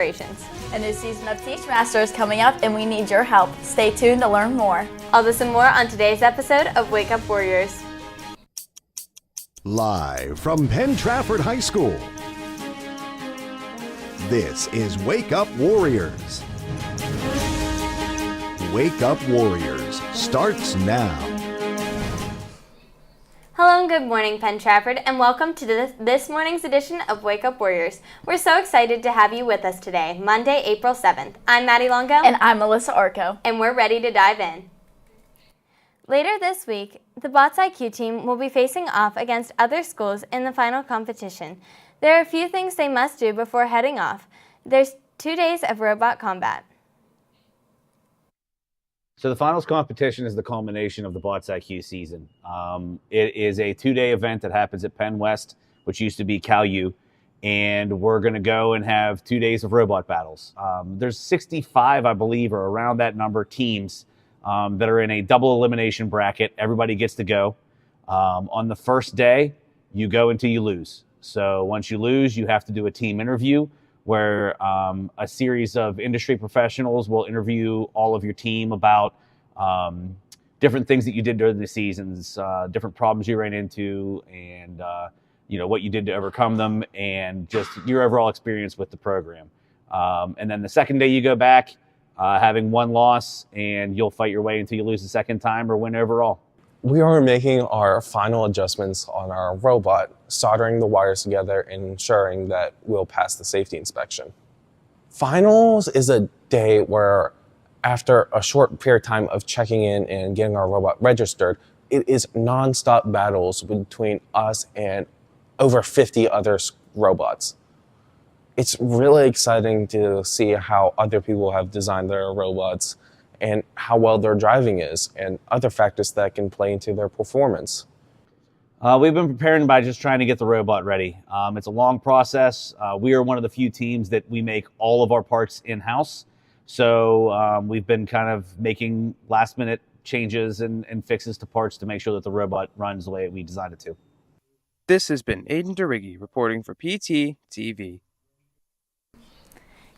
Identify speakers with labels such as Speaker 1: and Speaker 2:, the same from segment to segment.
Speaker 1: A new season of Teach Master is coming up and we need your help. Stay tuned to learn more.
Speaker 2: All this and more on today's episode of Wake Up Warriors.
Speaker 3: Live from Penn Trafford High School, this is Wake Up Warriors. Wake Up Warriors starts now.
Speaker 2: Hello and good morning, Penn Trafford, and welcome to this morning's edition of Wake Up Warriors. We're so excited to have you with us today, Monday, April 7th. I'm Maddie Longo.
Speaker 1: And I'm Melissa Arco.
Speaker 2: And we're ready to dive in. Later this week, the Bots IQ team will be facing off against other schools in the final competition. There are a few things they must do before heading off. There's 2 days of robot combat.
Speaker 4: So the finals competition is the culmination of the Bots IQ season. It is a 2-day event that happens at Penn West, which used to be Cal U, and we're going to go and have 2 days of robot battles. There's 65, I believe, or around that number, teams that are in a double elimination bracket. Everybody gets to go. On the first day, you go until you lose. So once you lose, you have to do a team interview where a series of industry professionals will interview all of your team about different things that you did during the seasons, different problems you ran into, and what you did to overcome them, and just your overall experience with the program. And then the second day you go back, having one loss, and you'll fight your way until you lose the second time or win overall.
Speaker 5: We are making our final adjustments on our robot, soldering the wires together and ensuring that we'll pass the safety inspection. Finals is a day where, after a short period of time of checking in and getting our robot registered, it is nonstop battles between us and over 50 other robots. It's really exciting to see how other people have designed their robots and how well their driving is, and other factors that can play into their performance.
Speaker 4: We've been preparing by just trying to get the robot ready. It's a long process. We are one of the few teams that we make all of our parts in-house. So we've been kind of making last-minute changes and fixes to parts to make sure that the robot runs the way we designed it to.
Speaker 6: This has been Aiden DeRiggi reporting for PT TV.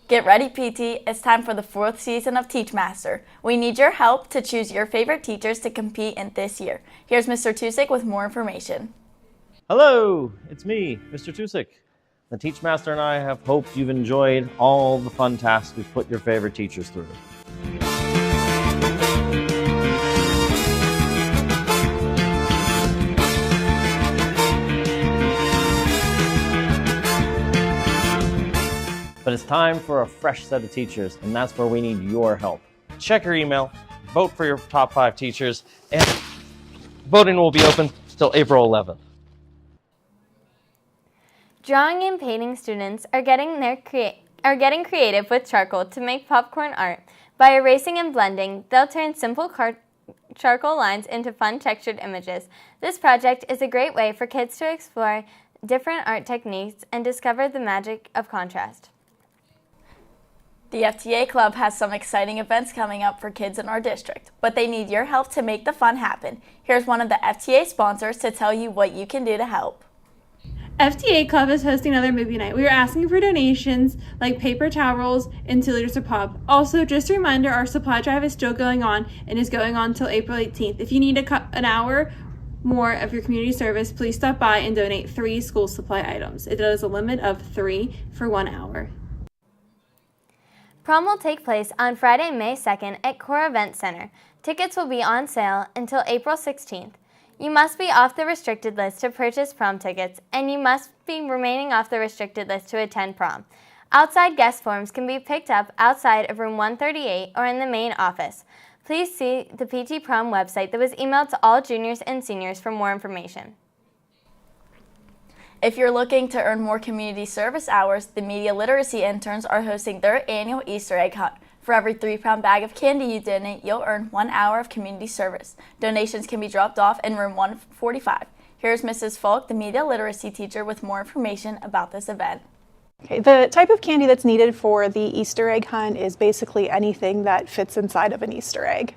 Speaker 1: Get ready, PT. It's time for the 4th season of Teach Master. We need your help to choose your favorite teachers to compete in this year. Here's Mr. Tusick with more information.
Speaker 7: Hello, it's me, Mr. Tusick. The Teach Master and I have hoped you've enjoyed all the fun tasks we've put your favorite teachers through. But it's time for a fresh set of teachers, and that's where we need your help. Check your email, vote for your top 5 teachers, and voting will be open till April 11th.
Speaker 2: Drawing and painting students are getting creative with charcoal to make popcorn art. By erasing and blending, they'll turn simple charcoal lines into fun textured images. This project is a great way for kids to explore different art techniques and discover the magic of contrast.
Speaker 1: The FTA Club has some exciting events coming up for kids in our district, but they need your help to make the fun happen. Here's one of the FTA sponsors to tell you what you can do to help.
Speaker 8: FTA Club is hosting another movie night. We are asking for donations like paper towels and 2 liters of pop. Also, just a reminder, our supply drive is still going on and is going on until April 18th. If you need an hour more of your community service, please stop by and donate 3 school supply items. It is a limit of 3 for 1 hour.
Speaker 2: Prom will take place on Friday, May 2nd at Core Event Center. Tickets will be on sale until April 16th. You must be off the restricted list to purchase prom tickets, and you must be remaining off the restricted list to attend prom. Outside guest forms can be picked up outside of room 138 or in the main office. Please see the PT Prom website that was emailed to all juniors and seniors for more information.
Speaker 1: If you're looking to earn more community service hours, the media literacy interns are hosting their annual Easter egg hunt. For every 3-pound bag of candy you donate, you'll earn 1 hour of community service. Donations can be dropped off in room 145. Here's Mrs. Falk, the media literacy teacher, with more information about this event.
Speaker 9: Okay, the type of candy that's needed for the Easter egg hunt is basically anything that fits inside of an Easter egg.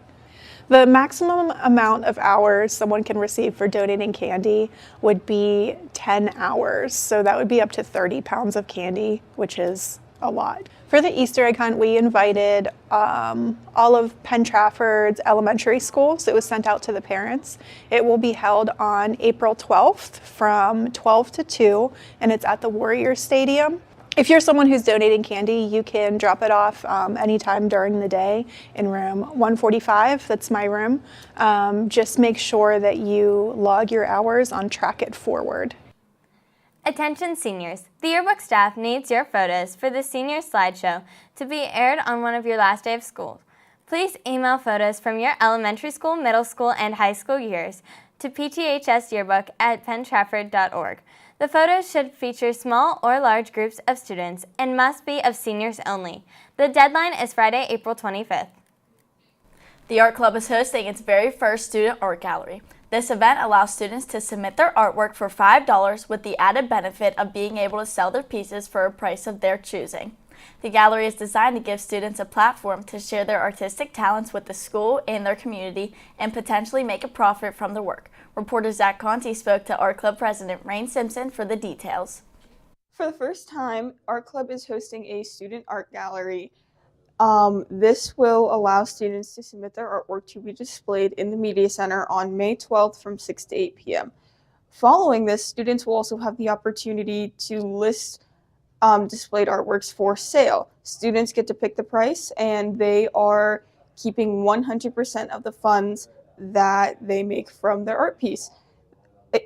Speaker 9: The maximum amount of hours someone can receive for donating candy would be 10 hours. So that would be up to 30 pounds of candy, which is a lot. For the Easter egg hunt, we invited all of Penn Trafford's elementary schools. It was sent out to the parents. It will be held on April 12th from 12 to 2, and it's at the Warriors Stadium. If you're someone who's donating candy, you can drop it off anytime during the day in room 145. That's my room. Just make sure that you log your hours on Track It Forward.
Speaker 2: Attention seniors, the yearbook staff needs your photos for the senior slideshow to be aired on one of your last day of school. Please email photos from your elementary school, middle school, and high school years to pthsyearbook@penntrafford.org. The photos should feature small or large groups of students and must be of seniors only. The deadline is Friday, April 25th.
Speaker 1: The Art Club is hosting its very first student art gallery. This event allows students to submit their artwork for $5 with the added benefit of being able to sell their pieces for a price of their choosing. The gallery is designed to give students a platform to share their artistic talents with the school and their community and potentially make a profit from their work. Reporter Zach Conti spoke to Art Club President Rain Simpson for the details.
Speaker 10: For the first time, Art Club is hosting a student art gallery. This will allow students to submit their artwork to be displayed in the Media Center on May 12th from 6 to 8 p.m. Following this, students will also have the opportunity to list displayed artworks for sale. Students get to pick the price, and they are keeping 100% of the funds that they make from their art piece.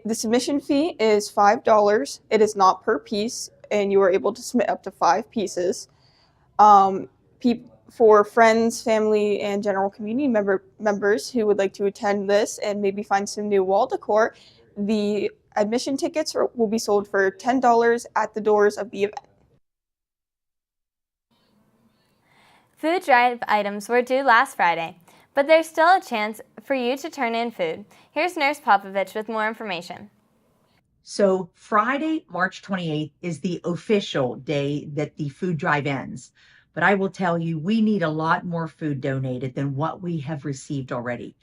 Speaker 10: The submission fee is $5. It is not per piece, and you are able to submit up to 5 pieces. For friends, family, and general community members who would like to attend this and maybe find some new wall decor, the admission tickets will be sold for $10 at the doors of the event.
Speaker 2: Food drive items were due last Friday, but there's still a chance for you to turn in food. Here's Nurse Popovich with more information.
Speaker 11: So Friday, March 28th is the official day that the food drive ends. But I will tell you, we need a lot more food donated than what we have received already.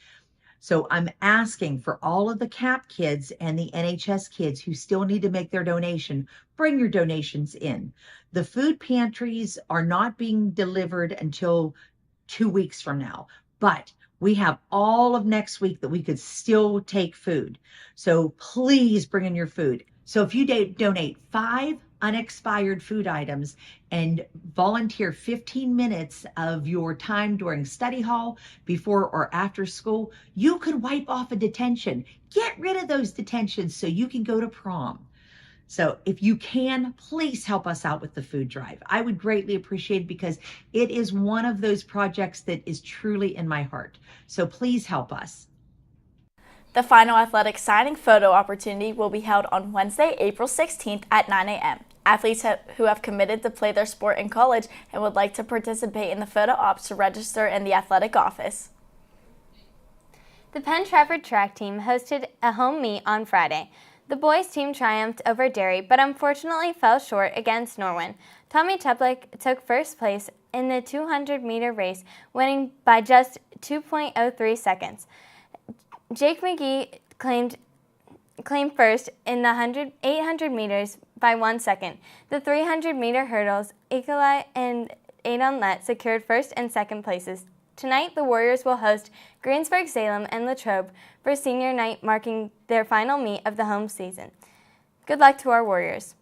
Speaker 11: So I'm asking for all of the CAP kids and the NHS kids who still need to make their donation, bring your donations in. The food pantries are not being delivered until 2 weeks from now, but we have all of next week that we could still take food. So please bring in your food. So if you donate 5 unexpired food items and volunteer 15 minutes of your time during study hall, before or after school, you could wipe off a detention. Get rid of those detentions so you can go to prom. So if you can, please help us out with the food drive. I would greatly appreciate it because it is one of those projects that is truly in my heart. So please help us.
Speaker 1: The final athletic signing photo opportunity will be held on Wednesday, April 16th at 9 a.m. Athletes who have committed to play their sport in college and would like to participate in the photo ops to register in the athletic office.
Speaker 2: The Penn Trafford track team hosted a home meet on Friday. The boys' team triumphed over Derry, but unfortunately fell short against Norwin. Tommy Teplick took first place in the 200-meter race, winning by just 2.03 seconds. Jake McGee claimed first in the 800 meters by 1 second. The 300-meter hurdles, Ekalai and Adon Lett secured first and second places. Tonight, the Warriors will host Greensburg-Salem and Latrobe for senior night, marking their final meet of the home season. Good luck to our Warriors.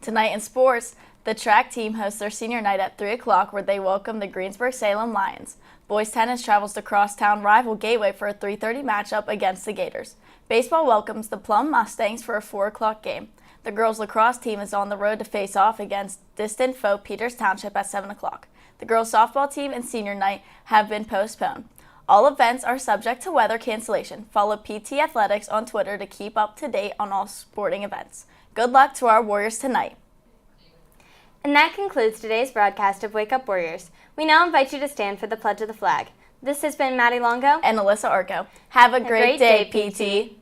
Speaker 1: Tonight in sports, the track team hosts their senior night at 3 o'clock where they welcome the Greensburg-Salem Lions. Boys tennis travels to crosstown rival Gateway for a 3:30 matchup against the Gators. Baseball welcomes the Plum Mustangs for a 4 o'clock game. The girls lacrosse team is on the road to face off against distant foe Peters Township at 7 o'clock. The girls softball team and senior night have been postponed. All events are subject to weather cancellation. Follow PT Athletics on Twitter to keep up to date on all sporting events. Good luck to our Warriors tonight.
Speaker 2: And that concludes today's broadcast of Wake Up Warriors. We now invite you to stand for the Pledge of the Flag. This has been Maddie Longo
Speaker 1: and Alyssa Arco. Have a great day, PT.